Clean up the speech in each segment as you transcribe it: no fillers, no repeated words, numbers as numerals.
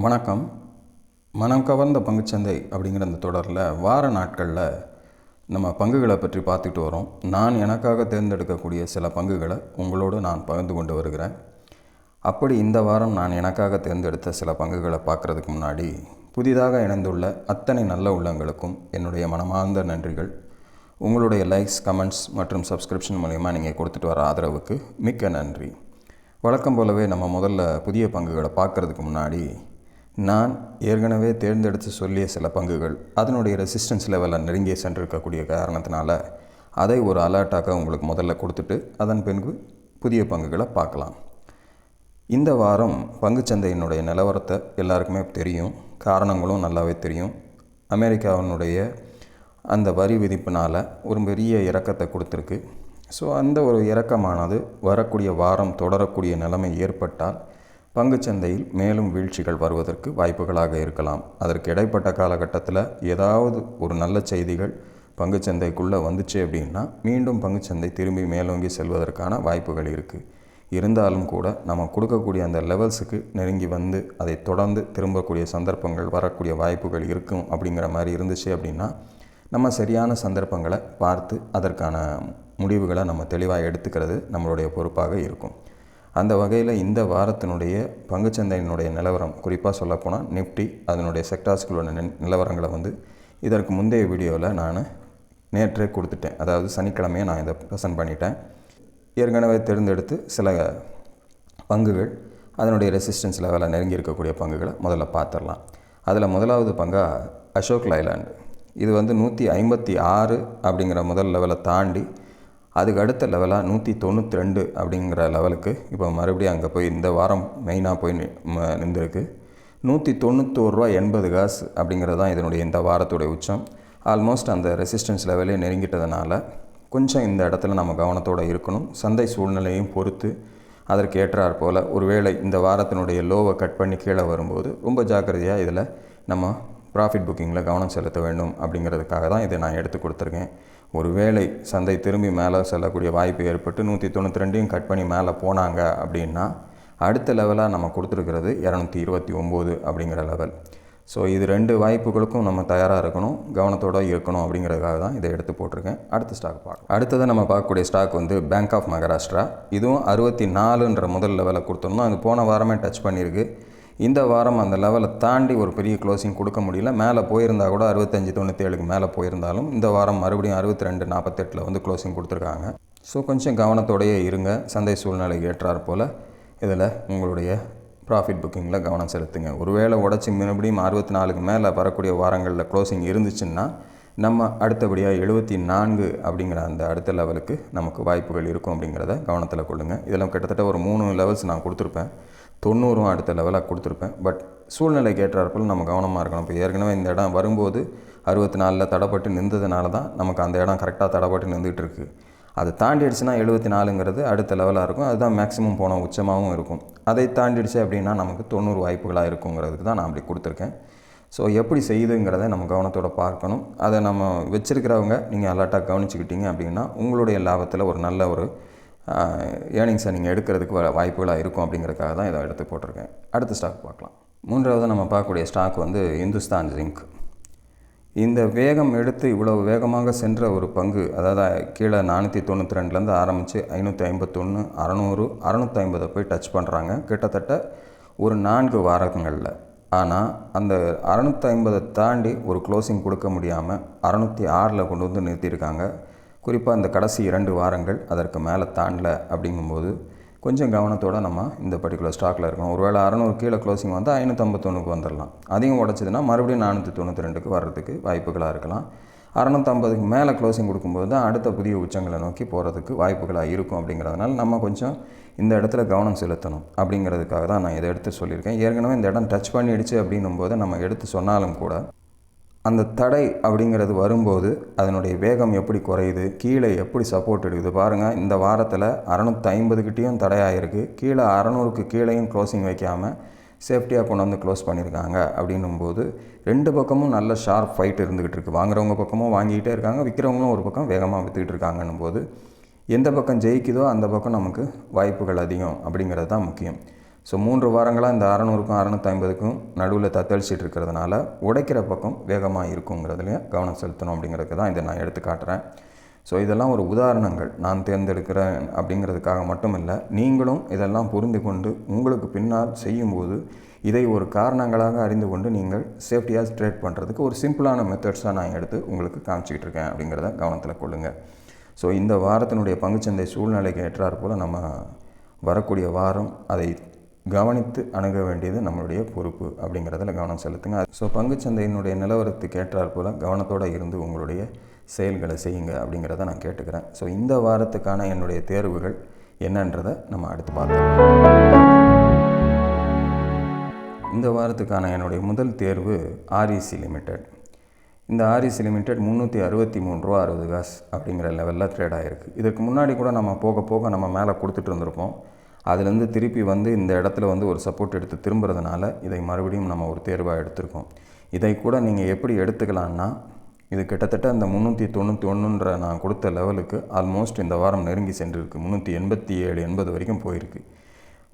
வணக்கம். மனம் கவர்ந்த பங்குச்சந்தை அப்படிங்கிற அந்த தொடரில் வார நாட்களில் நம்ம பங்குகளை பற்றி பார்த்துட்டு வரோம். நான் எனக்காக தேர்ந்தெடுக்கக்கூடிய சில பங்குகளை உங்களோடு நான் பகிர்ந்து கொண்டு வருகிறேன். அப்படி இந்த வாரம் நான் எனக்காக தேர்ந்தெடுத்த சில பங்குகளை பார்க்குறதுக்கு முன்னாடி புதிதாக இணைந்துள்ள அத்தனை நல்ல உள்ளங்களுக்கும் என்னுடைய மனமார்ந்த நன்றிகள். உங்களுடைய லைக்ஸ், கமெண்ட்ஸ் மற்றும் சப்ஸ்கிரிப்ஷன் மூலமா நீங்கள் கொடுத்துட்டு வர ஆதரவுக்கு மிக்க நன்றி. வழக்கம் போலவே நம்ம முதல்ல புதிய பங்குகளை பார்க்குறதுக்கு முன்னாடி நான் ஏற்கனவே தேர்ந்தெடுத்து சொல்லிய சில பங்குகள் அதனுடைய ரெசிஸ்டன்ஸ் லெவலில் நெருங்கி சென்றிருக்கக்கூடிய காரணத்தினால அதை ஒரு அலர்ட்டாக உங்களுக்கு முதல்ல கொடுத்துட்டு அதன் பின்பு புதிய பங்குகளை பார்க்கலாம். இந்த வாரம் பங்குச்சந்தையினுடைய நிலவரத்தை எல்லாருக்குமே தெரியும், காரணங்களும் நல்லாவே தெரியும். அமெரிக்காவினுடைய அந்த வரி விதிப்பினால் ஒரு பெரிய இறக்கத்தை கொடுத்துருக்கு. ஸோ அந்த ஒரு இறக்கமானது வரக்கூடிய வாரம் தொடரக்கூடிய நிலைமை ஏற்பட்டால் பங்குச்சந்தையில் மேலும் வீழ்ச்சிகள் வருவதற்கு வாய்ப்புகளாக இருக்கலாம். அதற்கு இடைப்பட்ட காலகட்டத்தில் ஏதாவது ஒரு நல்ல செய்திகள் பங்குச்சந்தைக்குள்ளே வந்துச்சு அப்படின்னா மீண்டும் பங்குச்சந்தை திரும்பி மேலோங்கி செல்வதற்கான வாய்ப்புகள் இருக்குது. இருந்தாலும் கூட நம்ம கொடுக்கக்கூடிய அந்த லெவல்ஸுக்கு நெருங்கி வந்து அதை தொடர்ந்து திரும்பக்கூடிய சந்தர்ப்பங்கள் வரக்கூடிய வாய்ப்புகள் இருக்கும். அப்படிங்கிற மாதிரி இருந்துச்சு அப்படின்னா நம்ம சரியான சந்தர்ப்பங்களை பார்த்து அதற்கான முடிவுகளை நம்ம தெளிவாக எடுத்துக்கிறது நம்மளுடைய பொறுப்பாக இருக்கும். அந்த வகையில் இந்த வாரத்தினுடைய பங்குச்சந்தையினுடைய நிலவரம், குறிப்பாக சொல்லப்போனால் நிஃப்டி அதனுடைய செக்டார்ஸ்களோட நிலவரங்களை இதற்கு முந்தைய வீடியோவில் நான் நேற்றே கொடுத்துட்டேன். அதாவது சனிக்கிழமையே நான் இதை ப்ரெசென்ட் பண்ணிட்டேன். ஏற்கனவே தேர்ந்தெடுத்து சில பங்குகள் அதனுடைய ரெசிஸ்டன்ஸ் லெவலில் நெருங்கி இருக்கக்கூடிய பங்குகளை முதல்ல பார்த்துடலாம். அதில் முதலாவது பங்காக அசோக் லைலாண்ட். இது 156 அப்படிங்கிற முதல் லெவலை தாண்டி அதுக்கு அடுத்த லெவலாக 192 அப்படிங்கிற லெவலுக்கு இப்போ மறுபடியும் அங்கே போய் இந்த வாரம் மெயினாக போய் நின்றுருக்கு. 191.80 ரூபா அப்படிங்கிறது தான் இதனுடைய இந்த வாரத்துடைய உச்சம். ஆல்மோஸ்ட் அந்த ரெசிஸ்டன்ஸ் லெவலே நெருங்கிட்டதுனால கொஞ்சம் இந்த இடத்துல நம்ம கவனத்தோடு இருக்கணும். சந்தை சூழ்நிலையும் பொறுத்து அதற்கு ஏற்றாற் போல் ஒருவேளை இந்த வாரத்தினுடைய லோவை கட் பண்ணி கீழே வரும்போது ரொம்ப ஜாக்கிரதையாக இதில் நம்ம ப்ராஃபிட் புக்கிங்கில் கவனம் செலுத்த வேண்டும். அப்படிங்கிறதுக்காக தான் இதை நான் எடுத்து கொடுத்துருக்கேன். ஒருவேளை சந்தை திரும்பி மேலே செல்லக்கூடிய வாய்ப்பு ஏற்பட்டு 192 கட் பண்ணி மேலே போனாங்க அப்படின்னா அடுத்த லெவலாக நம்ம கொடுத்துருக்கிறது 229 அப்படிங்கிற லெவல். ஸோ இது ரெண்டு வாய்ப்புகளுக்கும் நம்ம தயாராக இருக்கணும், கவனத்தோடு இருக்கணும். அப்படிங்கிறதுக்காக தான் இதை எடுத்து போட்டிருக்கேன். அடுத்த ஸ்டாக் பார்க்கலாம். அடுத்தது நம்ம பார்க்கக்கூடிய ஸ்டாக் பேங்க் ஆஃப் மகாராஷ்டிரா. இதுவும் 64 முதல் லெவலை கொடுத்துருந்தோம். அது போன வாரமே டச் பண்ணியிருக்கு. இந்த வாரம் அந்த லெவலை தாண்டி ஒரு பெரிய க்ளோசிங் கொடுக்க முடியல. மேலே போயிருந்தால் கூட 65.97க்கு மேலே போயிருந்தாலும் இந்த வாரம் மறுபடியும் 62.48 க்ளோசிங் கொடுத்துருக்காங்க. ஸோ கொஞ்சம் கவனத்தோடையே இருங்க. சந்தை சூழ்நிலை ஏற்றாற் போல் இதில் உங்களுடைய ப்ராஃபிட் புக்கிங்கில் கவனம் செலுத்துங்க. ஒருவேளை உடச்சி மறுபடியும் 64க்கு மேலே வரக்கூடிய வாரங்களில் க்ளோசிங் இருந்துச்சுன்னா நம்ம அடுத்தபடியாக 74 அப்படிங்கிற அந்த அடுத்த லெவலுக்கு நமக்கு வாய்ப்புகள் இருக்கும். அப்படிங்கிறத கவனத்தில் கொள்ளுங்கள். இதில் கிட்டத்தட்ட ஒரு 3 லெவல்ஸ் நான் கொடுத்துருப்பேன். 90 அடுத்த லெவலாக கொடுத்துருப்பேன். பட் சூழ்நிலைக்கு ஏற்றாற்போல் நம்ம கவனமாக இருக்கணும். இப்போ ஏற்கனவே இந்த இடம் வரும்போது 64 தடைப்பட்டு நின்றதுனால தான் நமக்கு அந்த இடம் கரெக்டாக தடைப்பட்டு நின்றுட்டு இருக்குது. அதை தாண்டிடுச்சுன்னா 74ங்கிறது அடுத்த லெவலாக இருக்கும். அதுதான் மேக்ஸிமம் போன உச்சமாகவும் இருக்கும். அதை தாண்டிடுச்சு அப்படின்னா நமக்கு 90 வாய்ப்புகளாக இருக்குங்கிறதுக்கு தான் நான் அப்படி கொடுத்துருக்கேன். ஸோ எப்படி செய்யுதுங்கிறத நம்ம கவனத்தோடு பார்க்கணும். அதை நம்ம வச்சுருக்கிறவங்க நீங்கள் அலர்ட்டாக கவனிச்சுக்கிட்டீங்க அப்படின்னா உங்களுடைய லாபத்தில் ஒரு நல்ல ஒரு ஏர்னிங்ஸை நீங்கள் எடுக்கிறதுக்கு வாய்ப்புகளாக இருக்கும். அப்படிங்கிறதுக்காக தான் இதை எடுத்து போட்டிருக்கேன். அடுத்த ஸ்டாக் பார்க்கலாம். மூன்றாவது நம்ம பார்க்கக்கூடிய ஸ்டாக் இந்துஸ்தான் ஜிங்க். இந்த வேகம் எடுத்து இவ்வளவு வேகமாக சென்ற ஒரு பங்கு, அதாவது கீழே 492 ஆரம்பித்து 551, 600, 650 போய் டச் பண்ணுறாங்க கிட்டத்தட்ட ஒரு 4 வாரங்களில். ஆனால் அந்த 650 தாண்டி ஒரு க்ளோசிங் கொடுக்க முடியாமல் 606 கொண்டு நிறுத்தியிருக்காங்க. குறிப்பாக இந்த கடைசி 2 வாரங்கள் அதற்கு மேலே தாண்டலை. அப்படிங்கும்போது கொஞ்சம் கவனத்தோடு நம்ம இந்த பர்டிகுலர் ஸ்டாக்கில் இருக்கணும். ஒருவேளை 600 கீழே க்ளோசிங் வந்தால் 551 வந்துடலாம். அதிகம் உடச்சிதுன்னா மறுபடியும் 492 வர்றதுக்கு வாய்ப்புகளாக இருக்கலாம். 650க்கு மேலே க்ளோசிங் கொடுக்கும்போது தான் அடுத்த புதிய உச்சங்களை நோக்கி போகிறதுக்கு வாய்ப்புகளாக இருக்கும். அப்படிங்கிறதுனால நம்ம கொஞ்சம் இந்த இடத்துல கவனம் செலுத்தணும். அப்படிங்கிறதுக்காக தான் நான் இதை எடுத்து சொல்லியிருக்கேன். ஏற்கனவே இந்த இடம் டச் பண்ணிடுச்சு அப்படின்னும் போது நம்ம எடுத்து சொன்னாலும் கூட அந்த தடை அப்படிங்கிறது வரும்போது அதனுடைய வேகம் எப்படி குறையுது, கீழே எப்படி சப்போர்ட் எடுக்குது பாருங்கள். இந்த வாரத்தில் 650கிட்டேயும் தடையாகிருக்கு. கீழே 600க்கு கீழேயும் க்ளோசிங் வைக்காமல் சேஃப்டியாக கொண்டு க்ளோஸ் பண்ணியிருக்காங்க. அப்படின்னும்போது ரெண்டு பக்கமும் நல்ல ஷார்ப் ஃபைட் இருந்துக்கிட்டு இருக்குது. வாங்குறவங்க பக்கமும் வாங்கிக்கிட்டே இருக்காங்க, விற்கிறவங்களும் ஒரு பக்கம் வேகமாக விற்றுக்கிட்டு இருக்காங்கன்னும் போது எந்த பக்கம் ஜெயிக்குதோ அந்த பக்கம் நமக்கு வாய்ப்புகள் அதிகம். அப்படிங்கிறது தான் முக்கியம். ஸோ 3 வாரங்களாக இந்த 600க்கும் 650க்கும் நடுவில் தத்தளிச்சிட்டு இருக்கிறதுனால உடைக்கிற பக்கம் வேகமாக இருக்குங்கிறதுலையும் கவனம் செலுத்தணும் அப்படிங்கிறதுக்கு தான் இதை நான் எடுத்து காட்டுறேன். ஸோ இதெல்லாம் ஒரு உதாரணங்கள் நான் தேர்ந்தெடுக்கிறேன் அப்படிங்கிறதுக்காக மட்டும் இல்லை, நீங்களும் இதெல்லாம் புரிந்து கொண்டு உங்களுக்கு பின்னால் செய்யும்போது இதை ஒரு காரணங்களாக அறிந்து கொண்டு நீங்கள் சேஃப்டியாக ட்ரேட் பண்ணுறதுக்கு ஒரு சிம்பிளான மெத்தட்ஸாக நான் எடுத்து உங்களுக்கு காமிச்சிக்கிட்டு இருக்கேன் அப்படிங்கிறத கவனத்தில் கொள்ளுங்கள். ஸோ இந்த வாரத்தினுடைய பங்குச்சந்தை சூழ்நிலைக்கு ஏற்றாற் போல் நம்ம வரக்கூடிய வாரம் அதை கவனித்து அணுக வேண்டியது நம்மளுடைய பொறுப்பு அப்படிங்கிறதுல கவனம் செலுத்துங்க. ஸோ பங்குச்சந்தையினுடைய நிலவரத்துக்கு ஏற்றாற் போல் கவனத்தோடு இருந்து உங்களுடைய செயல்களை செய்யுங்க அப்படிங்கிறத நான் கேட்டுக்கிறேன். ஸோ இந்த வாரத்துக்கான என்னுடைய தேர்வுகள் என்னன்றதை நம்ம அடுத்து பார்க்கலாம். இந்த வாரத்துக்கான என்னுடைய முதல் தேர்வு REC லிமிடெட். இந்த REC லிமிடெட் 363 ரூபா 60 காசு அப்படிங்கிற லெவலில் ட்ரேட் ஆகிருக்கு. இதற்கு முன்னாடி கூட நம்ம போக போக நம்ம மேலே கொடுத்துட்டு இருந்திருப்போம். அதுலேருந்து திருப்பி வந்து இந்த இடத்துல வந்து ஒரு சப்போர்ட் எடுத்து திரும்புறதுனால இதை மறுபடியும் நம்ம ஒரு தேர்வாக எடுத்திருக்கோம். இதை கூட நீங்கள் எப்படி எடுத்துக்கலான்னா, இது கிட்டத்தட்ட இந்த 391ன்ற நான் கொடுத்த லெவலுக்கு ஆல்மோஸ்ட் இந்த வாரம் நெருங்கி சென்றிருக்கு. 387 80 வரைக்கும் போயிருக்கு.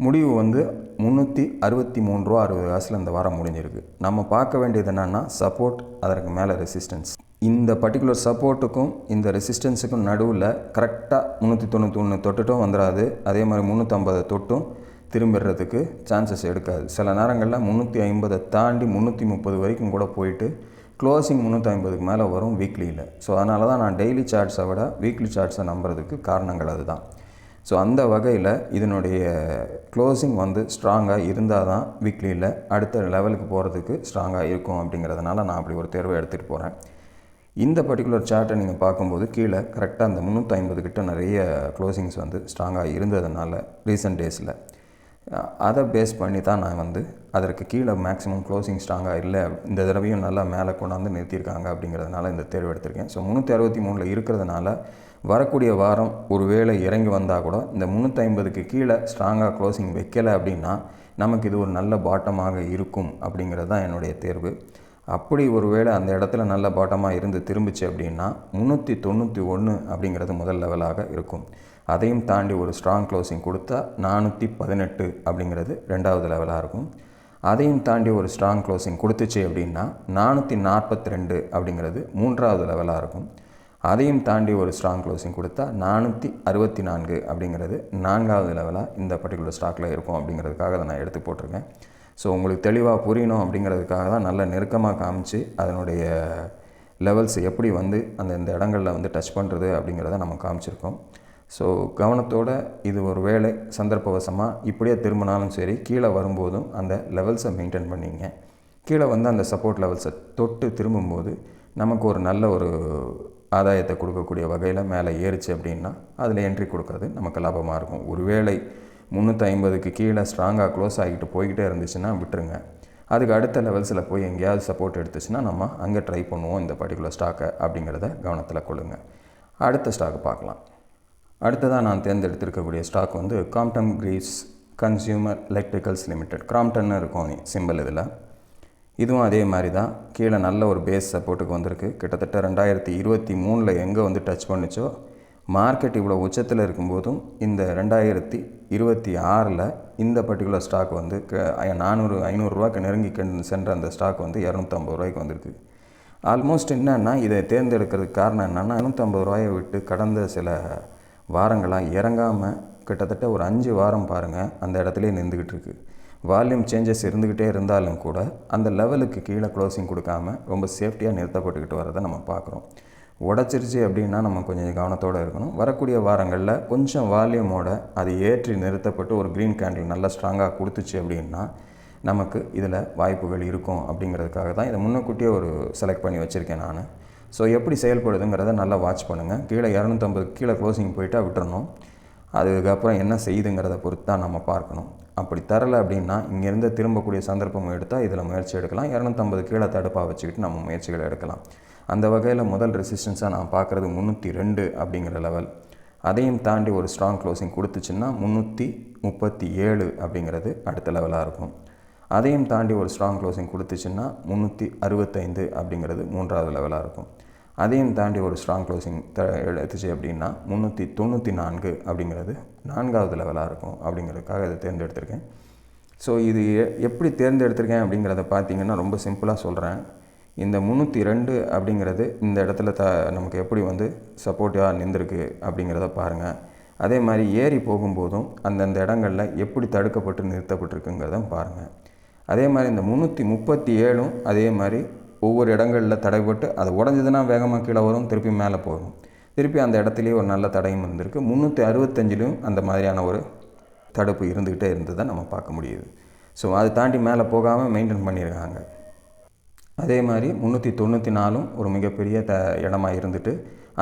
முடிவு வந்து 363 ரூபா 60 காசில் இந்த வாரம் முடிஞ்சிருக்கு. நம்ம பார்க்க வேண்டியது என்னென்னா சப்போர்ட், அதற்கு மேலே ரெசிஸ்டன்ஸ். இந்த பர்டிகுலர் சப்போர்ட்டுக்கும் இந்த ரெசிஸ்டன்ஸுக்கும் நடுவில் கரெக்டாக 391 தொட்டுட்டும் வந்துடாது, அதே மாதிரி 350 தொட்டும் திரும்பிடுறதுக்கு சான்சஸ் எடுக்காது. சில நேரங்களில் 350 தாண்டி 330 வரைக்கும் கூட போயிட்டு க்ளோசிங் 350க்கு மேலே வரும் வீக்லியில். ஸோ அதனால தான் நான் டெய்லி சார்ட்ஸை விட வீக்லி சார்ட்ஸை நம்புறதுக்கு காரணங்கள் அதுதான். ஸோ அந்த வகையில் இதனுடைய க்ளோசிங் வந்து ஸ்ட்ராங்காக இருந்தால் தான் வீக்லியில் அடுத்த லெவலுக்கு போகிறதுக்கு ஸ்ட்ராங்காக இருக்கும் அப்படிங்கிறதுனால நான் அப்படி ஒரு தேர்வை எடுத்துகிட்டு போகிறேன். இந்த பர்டிகுலர் சார்ட்டை நீங்கள் பார்க்கும்போது கீழே கரெக்டாக அந்த 350 கிட்ட நிறைய க்ளோசிங்ஸ் வந்து ஸ்ட்ராங்காக இருந்ததுனால ரீசெண்ட் டேஸில் அதை பேஸ் பண்ணி தான் நான் வந்து அதற்கு கீழே மேக்ஸிமம் க்ளோசிங் ஸ்ட்ராங்காக இல்லை, இந்த தடவையும் நல்லா மேலே கொண்டாந்து நிறுத்தியிருக்காங்க அப்படிங்கிறதுனால இந்த தேர்வு எடுத்திருக்கேன். ஸோ 363 இருக்கிறதுனால வரக்கூடிய வாரம் ஒரு வேளை இறங்கி வந்தால் கூட இந்த 350க்கு கீழே ஸ்ட்ராங்காக க்ளோசிங் வைக்கலை அப்படின்னா நமக்கு இது ஒரு நல்ல பாட்டமாக இருக்கும் அப்படிங்கிறது தான் என்னுடைய தேர்வு. அப்படி ஒரு வேளை அந்த இடத்துல நல்ல பாட்டமாக இருந்து திரும்பிச்சு அப்படின்னா 391 அப்படிங்கிறது முதல் லெவலாக இருக்கும். அதையும் தாண்டி ஒரு ஸ்ட்ராங் க்ளோசிங் கொடுத்தா 418 அப்படிங்கிறது ரெண்டாவது லெவலாக இருக்கும். அதையும் தாண்டி ஒரு ஸ்ட்ராங் க்ளோசிங் கொடுத்துச்சு அப்படின்னா 442 அப்படிங்கிறது மூன்றாவது லெவலாக இருக்கும். அதையும் தாண்டி ஒரு ஸ்ட்ராங் க்ளோசிங் கொடுத்தா 464 அப்படிங்கிறது நான்காவது லெவலாக இந்த பர்டிகுலர் ஸ்டாக்கில் இருக்கும் அப்படிங்கிறதுக்காக அதை நான் எடுத்து போட்டிருக்கேன். ஸோ உங்களுக்கு தெளிவாக புரியணும் அப்படிங்கிறதுக்காக தான் நல்ல நெருக்கமாக காமிச்சு அதனுடைய லெவல்ஸ் எப்படி வந்து இந்த இடங்களில் வந்து டச் பண்ணுறது அப்படிங்கிறத நம்ம காமிச்சிருக்கோம். ஸோ கவனத்தோடு இது ஒரு வேளை சந்தர்ப்பவசமாக இப்படியே திரும்பினாலும் சரி, கீழே வரும்போதும் அந்த லெவல்ஸை மெயின்டைன் பண்ணிங்க. கீழே வந்து அந்த சப்போர்ட் லெவல்ஸை தொட்டு திரும்பும்போது நமக்கு ஒரு நல்ல ஒரு ஆதாயத்தை கொடுக்கக்கூடிய வகையில் மேலே ஏறிச்சு அப்படின்னா அதில் என்ட்ரி கொடுக்கறது நமக்கு லாபமாக இருக்கும். ஒருவேளை 350க்கு கீழே ஸ்ட்ராங்காக க்ளோஸ் ஆகிட்டு போய்கிட்டே இருந்துச்சுன்னா விட்டுருங்க. அதுக்கு அடுத்த லெவல்ஸில் போய் எங்கேயாவது சப்போர்ட் எடுத்துச்சுன்னா நம்ம அங்கே ட்ரை பண்ணுவோம் இந்த பர்டிகுலர் ஸ்டாக்கை அப்படிங்கிறத கவனத்தில் கொள்ளுங்கள். அடுத்த ஸ்டாக்கு பார்க்கலாம். அடுத்ததாக நான் தேர்ந்தெடுத்திருக்கக்கூடிய ஸ்டாக் வந்து Crompton Greaves consumer electricals limited. கிராம்ப்டன்னு இருக்கும் சிம்பிள். இதுவும் அதே மாதிரி தான் கீழே நல்ல ஒரு பேஸ் சப்போர்ட்டுக்கு வந்திருக்கு. கிட்டத்தட்ட 2023 எங்கே வந்து டச் பண்ணிச்சோ, மார்க்கெட் இவ்வளோ உச்சத்தில் இருக்கும்போதும் இந்த 2026 இந்த பர்டிகுலர் ஸ்டாக் வந்து 500 ரூபாய்க்கு நெருங்கி சென்ற அந்த ஸ்டாக் வந்து 250 ரூபாய்க்கு வந்திருக்கு. ஆல்மோஸ்ட் என்னென்னா இதை தேர்ந்தெடுக்கிறதுக்கு காரணம் என்னென்னா 250 ரூபாயை விட்டு கடந்த சில வாரங்களாக இறங்காமல் கிட்டத்தட்ட ஒரு 5 வாரம் பாருங்கள் அந்த இடத்துலையே நின்றுக்கிட்டு இருக்குது. வால்யூம் சேஞ்சஸ் இருந்துக்கிட்டே இருந்தாலும் கூட அந்த லெவலுக்கு கீழே க்ளோசிங் கொடுக்காமல் ரொம்ப சேஃப்டியாக நிறுத்தப்பட்டுக்கிட்டு வரதை நம்ம பார்க்குறோம். உடச்சிருச்சு அப்படின்னா நம்ம கொஞ்சம் கவனத்தோடு இருக்கணும். வரக்கூடிய வாரங்களில் கொஞ்சம் வால்யூமோட அது ஏற்றி நிறுத்தப்பட்டு ஒரு க்ரீன் கேண்டில் நல்லா ஸ்ட்ராங்காக கொடுத்துச்சு அப்படின்னா நமக்கு இதில் வாய்ப்புகள் இருக்கும் அப்படிங்கிறதுக்காக தான் இதை முன்னக்கூட்டியே ஒரு செலக்ட் பண்ணி வச்சுருக்கேன் நான். ஸோ எப்படி செயல்படுதுங்கிறத நல்லா வாட்ச் பண்ணுங்கள். கீழே 250 கீழே க்ளோசிங் போயிட்டால் விட்டுறணும். அதுக்கப்புறம் என்ன செய்யுதுங்கிறத பொறுத்து தான் நம்ம பார்க்கணும். அப்படி தரலை அப்படின்னா இங்கேருந்து திரும்பக்கூடிய சந்தர்ப்பம் எடுத்தால் இதில் முயற்சி எடுக்கலாம். 250 கீழே தடுப்பாக வச்சுக்கிட்டு நம்ம முயற்சிகளை எடுக்கலாம். அந்த வகையில் முதல் ரெசிஸ்டன்ஸாக நான் பார்க்குறது 302 அப்படிங்கிற லெவல். அதையும் தாண்டி ஒரு ஸ்ட்ராங் க்ளோசிங் கொடுத்துச்சுன்னா 337 அப்படிங்கிறது அடுத்த லெவலாக இருக்கும். அதையும் தாண்டி ஒரு ஸ்ட்ராங் க்ளோசிங் கொடுத்துச்சுன்னா 365 அப்படிங்கிறது மூன்றாவது லெவலாக இருக்கும். அதையும் தாண்டி ஒரு ஸ்ட்ராங் க்ளோசிங் எடுத்துச்சு அப்படின்னா 394 அப்படிங்கிறது நான்காவது லெவலாக இருக்கும் அப்படிங்கிறதுக்காக இதை தேர்ந்தெடுத்திருக்கேன். ஸோ இது எப்படி தேர்ந்தெடுத்திருக்கேன் அப்படிங்கிறத பார்த்தீங்கன்னா ரொம்ப சிம்பிளாக சொல்கிறேன். இந்த 302 அப்படிங்கிறது இந்த இடத்துல நமக்கு எப்படி வந்து சப்போர்ட்டிவாக நின்றுருக்கு அப்படிங்கிறத பாருங்கள். அதே மாதிரி ஏறி போகும்போதும் அந்தந்த இடங்களில் எப்படி தடுக்கப்பட்டு நிறுத்தப்பட்டிருக்குங்கிறத பாருங்கள். அதே மாதிரி இந்த 337ம் அதே மாதிரி ஒவ்வொரு இடங்களில் தடைப்பட்டு அது உடஞ்சதுன்னா வேகமாக கீழே வரும், திருப்பி மேலே போகும். திருப்பி அந்த இடத்துலையே ஒரு நல்ல தடையும் இருந்திருக்கு. 365லையும் அந்த மாதிரியான ஒரு தடுப்பு இருந்துக்கிட்டே இருந்ததை நம்ம பார்க்க முடியுது. ஸோ அதை தாண்டி மேலே போகாமல் மெயின்டைன் பண்ணியிருக்காங்க. அதே மாதிரி 394ம் ஒரு மிகப்பெரிய இடமா இருந்துட்டு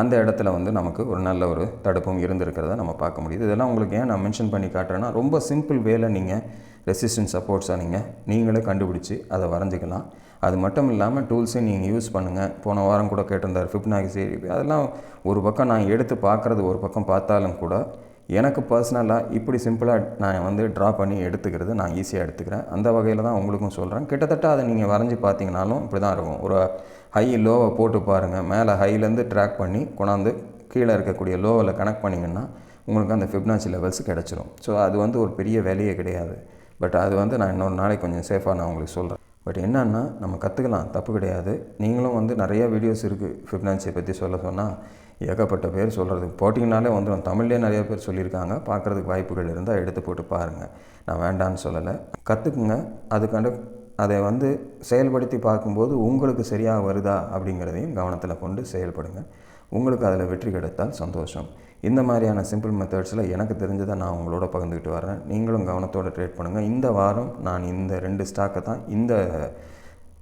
அந்த இடத்துல வந்து நமக்கு ஒரு நல்ல ஒரு தடுப்பும் இருந்திருக்கிறத நம்ம பார்க்க முடியுது. இதெல்லாம் உங்களுக்கு ஏன் நான் மென்ஷன் பண்ணி காட்டுறேன்னா, ரொம்ப சிம்பிள் வேல நீங்கள் ரெசிஸ்டன்ஸ் சப்போர்ட்ஸாக நீங்களே கண்டுபிடிச்சி அதை வரைஞ்சிக்கலாம். அது மட்டும் இல்லாமல் டூல்ஸையும் நீங்கள் யூஸ் பண்ணுங்கள். போன வாரம் கூட கேட்டிருந்தார் ஃபிப்னாக்சி, அதெல்லாம் ஒரு பக்கம் நான் எடுத்து பார்க்குறது ஒரு பக்கம் பார்த்தாலும் கூட எனக்கு பர்சனலாக இப்படி சிம்பிளாக நான் வந்து ட்ரா பண்ணி எடுத்துக்கிறது நான் ஈஸியாக எடுத்துக்கிறேன். அந்த வகையில் தான் உங்களுக்கும் சொல்கிறேன். கிட்டத்தட்ட அதை நீங்கள் வரைஞ்சி பார்த்தீங்கனாலும் இப்படி தான் இருக்கும். ஒரு ஹை லோவை போட்டு பாருங்கள். மேலே ஹைலேருந்து ட்ராக் பண்ணி கொண்டாந்து கீழே இருக்கக்கூடிய லோவில் கனெக்ட் பண்ணிங்கன்னா உங்களுக்கு அந்த ஃபிப்னாச்சி லெவல்ஸ் கிடச்சிரும். ஸோ அது வந்து ஒரு பெரிய வேலையே கிடையாது. பட் அது வந்து நான் இன்னொரு நாளைக்கு கொஞ்சம் சேஃபாக நான் உங்களுக்கு சொல்கிறேன். பட் என்னென்னா நம்ம கற்றுக்கலாம், தப்பு கிடையாது. நீங்களும் வந்து நிறையா வீடியோஸ் இருக்குது ஃபிப்னாச்சியை பற்றி சொன்னால் ஏகப்பட்ட பேர் சொல்கிறது போட்டிங்கனாலே வந்துடும். தமிழ்லேயே நிறைய பேர் சொல்லியிருக்காங்க. பார்க்குறதுக்கு வாய்ப்புகள் இருந்தால் எடுத்து போட்டு பாருங்கள். நான் வேண்டான்னு சொல்லலை, கற்றுக்குங்க. அதுக்காண்டு அதை வந்து செயல்படுத்தி பார்க்கும்போது உங்களுக்கு சரியாக வருதா அப்படிங்கிறதையும் கவனத்தில் கொண்டு செயல்படுங்க. உங்களுக்கு அதில் வெற்றி கிடைத்தால் சந்தோஷம். இந்த மாதிரியான சிம்பிள் மெத்தட்ஸில் எனக்கு தெரிஞ்சதை நான் உங்களோட பகிர்ந்துக்கிட்டு வரேன். நீங்களும் கவனத்தோடு ட்ரேட் பண்ணுங்கள். இந்த வாரம் நான் இந்த 2 ஸ்டாக்கை தான் இந்த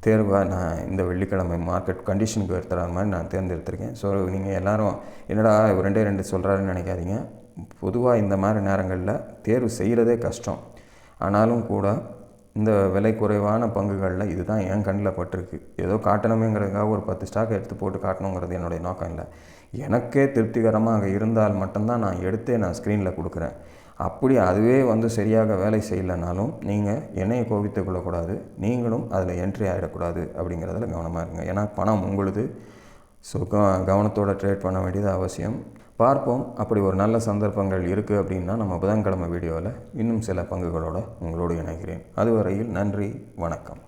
தேர்வாக நான் இந்த வெள்ளிக்கிழமை மார்க்கெட் கண்டிஷனுக்கு ஏற்றுற மாதிரி நான் தேர்ந்தெடுத்திருக்கேன். ஸோ நீங்கள் எல்லோரும் என்னடா 2 சொல்கிறாருன்னு நினைக்காதீங்க. பொதுவாக இந்த மாதிரி நேரங்களில் தேர்வு செய்கிறதே கஷ்டம். ஆனாலும் கூட இந்த விலை குறைவான பங்குகளில் இதுதான் என் கண்ணில் பட்டிருக்கு. ஏதோ காட்டணுமேங்கிறதுக்காக ஒரு 10 ஸ்டாக் எடுத்து போட்டு காட்டணுங்கிறது என்னுடைய நோக்கம் இல்லை. எனக்கே திருப்திகரமாக இருந்தால் மட்டும்தான் நான் எடுத்தே நான் ஸ்க்ரீனில் கொடுக்குறேன். அப்படி அதுவே வந்து சரியாக வேலை செய்யலைனாலும் நீங்கள் என்னையை கோபித்து கொள்ளக்கூடாது, நீங்களும் அதில் என்ட்ரி ஆகிடக்கூடாது அப்படிங்கிறதுல கவனமாக இருங்க. ஏன்னா பணம் உங்களுது. ஸோ கவனத்தோடு ட்ரேட் பண்ண வேண்டியது அவசியம். பார்ப்போம். அப்படி ஒரு நல்ல சந்தர்ப்பங்கள் இருக்குது அப்படின்னா நம்ம புதன்கிழமை வீடியோவில் இன்னும் சில பங்குகளோடு உங்களோடு இணைகிறேன். அதுவரையில் நன்றி, வணக்கம்.